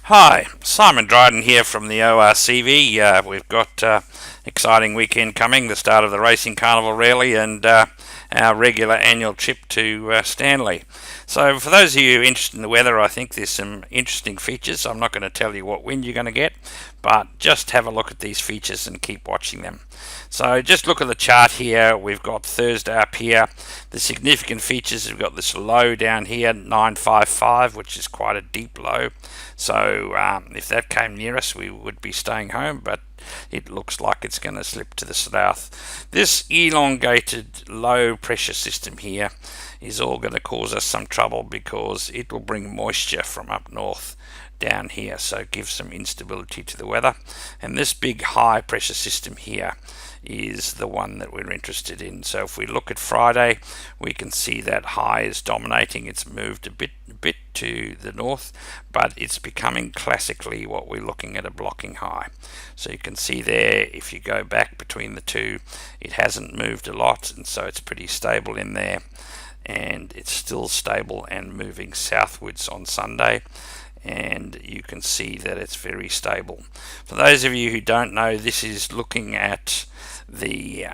Hi, Simon Dryden here from the ORCV. We've got exciting weekend coming, the start of the Racing Carnival Rally and our regular annual trip to Stanley. So for those of you interested in the weather, I think there's some interesting features. I'm not going to tell you what wind you're going to get, but just have a look at these features and keep watching them. So just look at the chart here. We've got Thursday up here. The significant features, we've got this low down here, 955, which is quite a deep low. So if that came near us, we would be staying home, but it looks like it's going to slip to the south. This elongated low pressure system here is all going to cause us some trouble because it will bring moisture from up north down here, so give some instability to the weather. And this big high pressure system here is the one that we're interested in. So if we look at Friday, we can see that high is dominating. It's moved a bit to the north, but it's becoming classically what we're looking at, a blocking high. So you can see there, if you go back between the two, it hasn't moved a lot, and so it's pretty stable in there, and it's still stable and moving southwards on Sunday. And you can see that it's very stable. For those of you who don't know, this is looking at the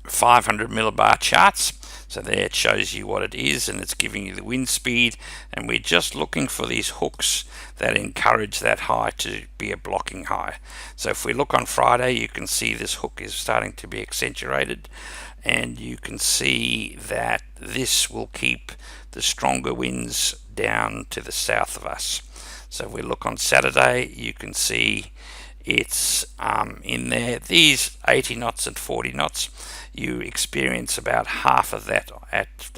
500 millibar charts. So there it shows you what it is, and it's giving you the wind speed, and we're just looking for these hooks that encourage that high to be a blocking high. So if we look on Friday, you can see this hook is starting to be accentuated, and you can see that this will keep the stronger winds down to the south of us. So if we look on Saturday, you can see it's in there. These 80 knots and 40 knots, you experience about half of that at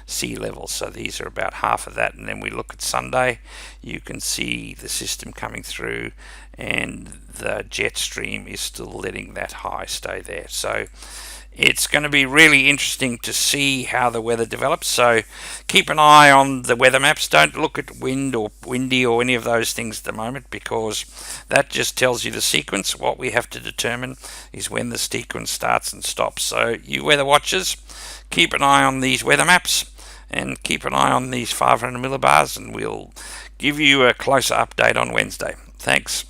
sea level. So these are about half of that. And then we look at Sunday, you can see the system coming through, and the jet stream is still letting that high stay there. So it's going to be really interesting to see how the weather develops. So keep an eye on the weather maps. Don't look at wind or windy or any of those things at the moment, because that just tells you the sequence. What we have to determine is when the sequence starts and stops. So you weather watchers, keep an eye on these weather maps and keep an eye on these 500 millibars, and we'll give you a closer update on Wednesday. Thanks.